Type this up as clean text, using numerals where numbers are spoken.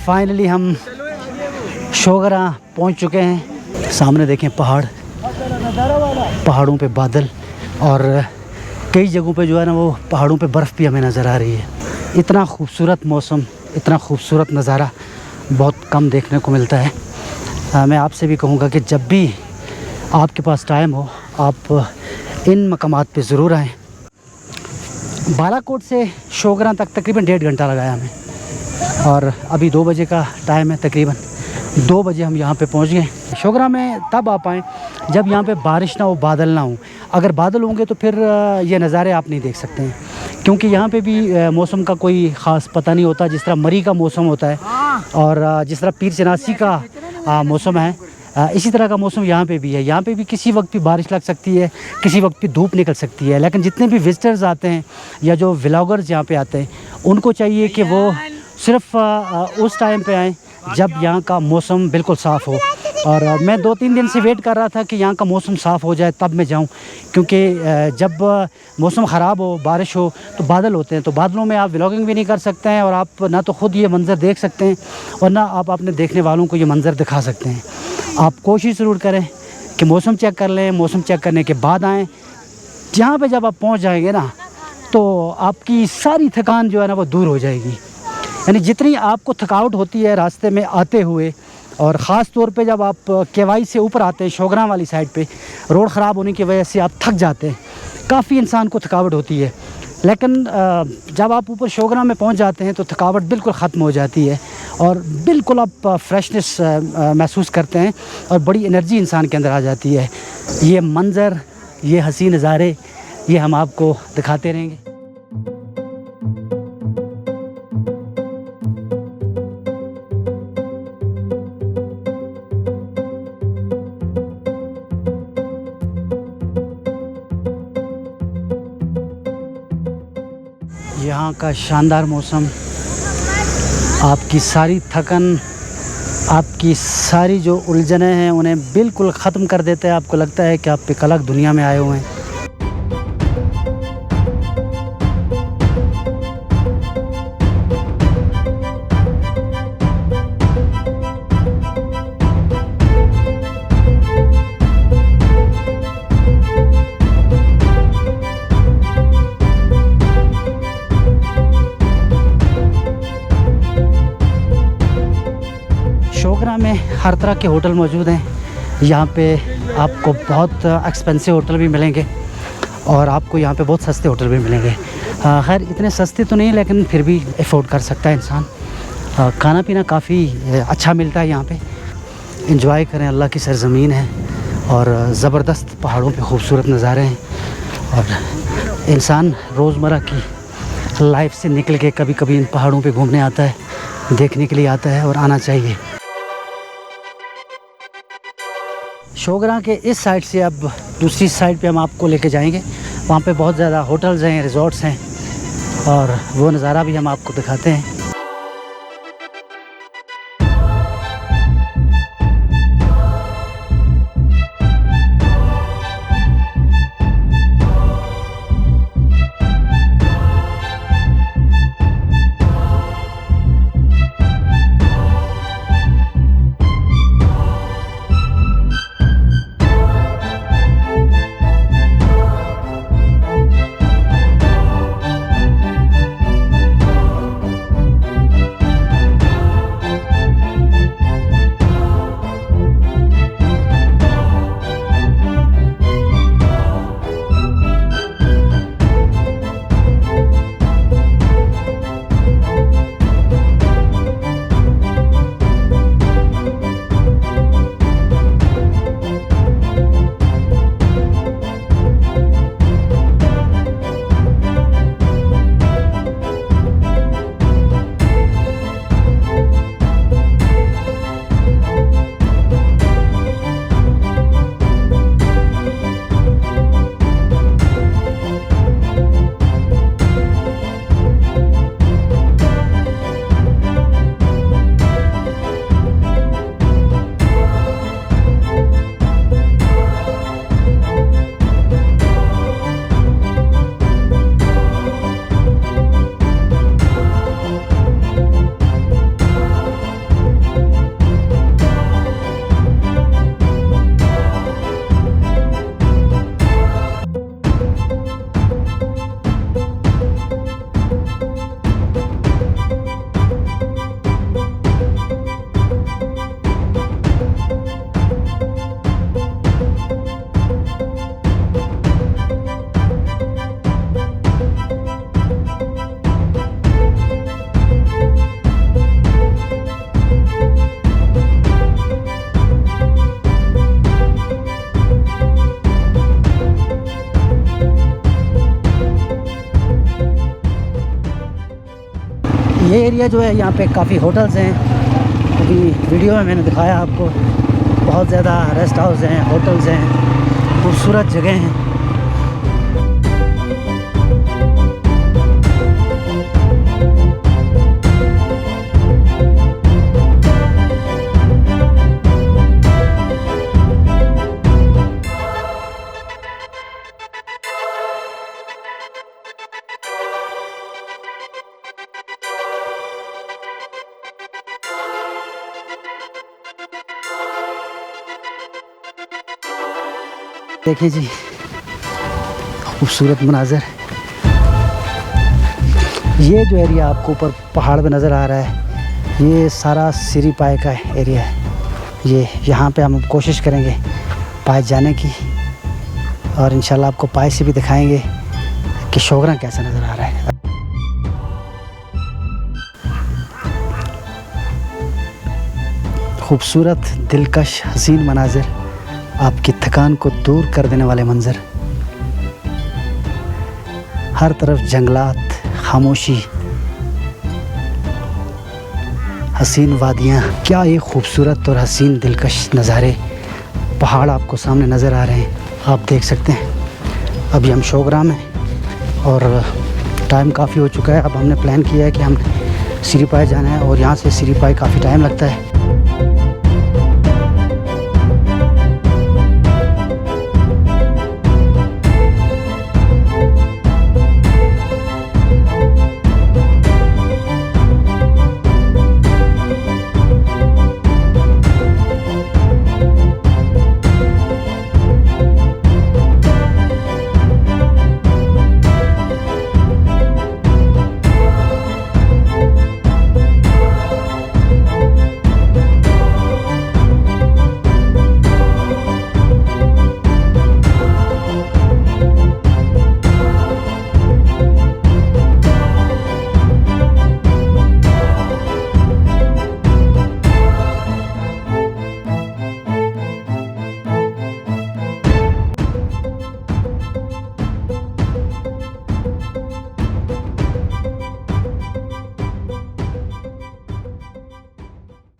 Finally हम शोगरा पहुंच चुके हैं। सामने देखें पहाड़, पहाड़ों पे बादल और कई जगहों पे जो है ना वो पहाड़ों पे बर्फ़ भी हमें नज़र आ रही है। इतना खूबसूरत मौसम, इतना खूबसूरत नज़ारा बहुत कम देखने को मिलता है। मैं आपसे भी कहूँगा कि जब भी आपके पास टाइम हो आप इन मकामात पे ज़रूर आएँ। बालाकोट से शोगरा तक तकरीबन 1.5 घंटा लगाया हमें और अभी 2 बजे का टाइम है। तकरीबन 2 बजे हम यहाँ पे पहुँच गए। शोगरा में तब आ पाएँ जब यहाँ पे बारिश ना हो, बादल ना हो। अगर बादल होंगे तो फिर ये नज़ारे आप नहीं देख सकते हैं, क्योंकि यहाँ पे भी मौसम का कोई ख़ास पता नहीं होता। जिस तरह मरी का मौसम होता है और जिस तरह पीर चनासी का मौसम है, इसी तरह का मौसम यहाँ पे भी है। यहाँ पे भी किसी वक्त भी बारिश लग सकती है, किसी वक्त भी धूप निकल सकती है। लेकिन जितने भी विज़िटर्स आते हैं या जो व्लॉगर्स यहाँ पे आते हैं, उनको चाहिए कि वो सिर्फ उस टाइम पे आएँ जब यहाँ का मौसम बिल्कुल साफ़ हो। और मैं 2-3 दिन से वेट कर रहा था कि यहाँ का मौसम साफ़ हो जाए तब मैं जाऊँ, क्योंकि जब मौसम ख़राब हो, बारिश हो तो बादल होते हैं, तो बादलों में आप व्लॉगिंग भी नहीं कर सकते हैं और आप ना तो ख़ुद ये मंज़र देख सकते हैं और ना आप अपने देखने वालों को ये मंज़र दिखा सकते हैं। आप कोशिश ज़रूर करें कि मौसम चेक कर लें, मौसम चेक करने के बाद आएँ। जहाँ पे जब आप पहुँच जाएंगे ना तो आपकी सारी थकान जो है ना वो दूर हो जाएगी। यानी जितनी आपको थकावट होती है रास्ते में आते हुए, और ख़ास तौर पे जब आप केवाई से ऊपर आते हैं शोगरा वाली साइड पे, रोड ख़राब होने की वजह से आप थक जाते हैं, काफ़ी इंसान को थकावट होती है। लेकिन जब आप ऊपर शोगरा में पहुंच जाते हैं तो थकावट बिल्कुल ख़त्म हो जाती है और बिल्कुल आप फ्रेशनेस महसूस करते हैं और बड़ी एनर्जी इंसान के अंदर आ जाती है। ये मंज़र, ये हसीन नज़ारे, ये हम आपको दिखाते रहेंगे। यहाँ का शानदार मौसम आपकी सारी थकन, आपकी सारी जो उलझनें हैं उन्हें बिल्कुल ख़त्म कर देता है। आपको लगता है कि आप एक अलग दुनिया में आए हुए हैं। शोगरा में हर तरह के होटल मौजूद हैं। यहाँ पे आपको बहुत एक्सपेंसिव होटल भी मिलेंगे और आपको यहाँ पे बहुत सस्ते होटल भी मिलेंगे। खैर इतने सस्ते तो नहीं, लेकिन फिर भी अफोर्ड कर सकता है इंसान। खाना पीना काफ़ी अच्छा मिलता है यहाँ पे। एंजॉय करें, अल्लाह की सरज़मीन है और ज़बरदस्त पहाड़ों पे खूबसूरत नज़ारे हैं। और इंसान रोज़मर्रा की लाइफ से निकल के कभी कभी इन पहाड़ों पे घूमने आता है, देखने के लिए आता है और आना चाहिए। शोगरा के इस साइड से अब दूसरी साइड पे हम आपको लेके जाएंगे। वहाँ पे बहुत ज़्यादा होटल्स हैं, रिज़ॉर्ट्स हैं और वो नज़ारा भी हम आपको दिखाते हैं। ये एरिया जो है यहाँ पे काफ़ी होटल्स हैं। अभी वीडियो में मैंने दिखाया आपको, बहुत ज़्यादा रेस्ट हाउस हैं, होटल्स हैं, खूबसूरत जगह हैं। देखिए जी, खूबसूरत मनाज़र। ये जो एरिया आपको ऊपर पहाड़ पे नज़र आ रहा है, ये सारा सिरी पाए का एरिया है। ये यहाँ पे हम कोशिश करेंगे पाए जाने की, और इंशाल्लाह आपको पाए से भी दिखाएंगे कि शोगरा कैसा नज़र आ रहा है। खूबसूरत, दिलकश, हसीन मनाज़र, आपकी थकान को दूर कर देने वाले मंज़र। हर तरफ जंगलात, खामोशी, हसीन वादियाँ। क्या ये खूबसूरत और हसीन दिलकश नज़ारे, पहाड़ आपको सामने नज़र आ रहे हैं, आप देख सकते हैं। अभी हम शोगरा में, और टाइम काफ़ी हो चुका है। अब हमने प्लान किया है कि हमने सिरी पाए जाना है, और यहाँ से सिरी पाए काफ़ी टाइम लगता है।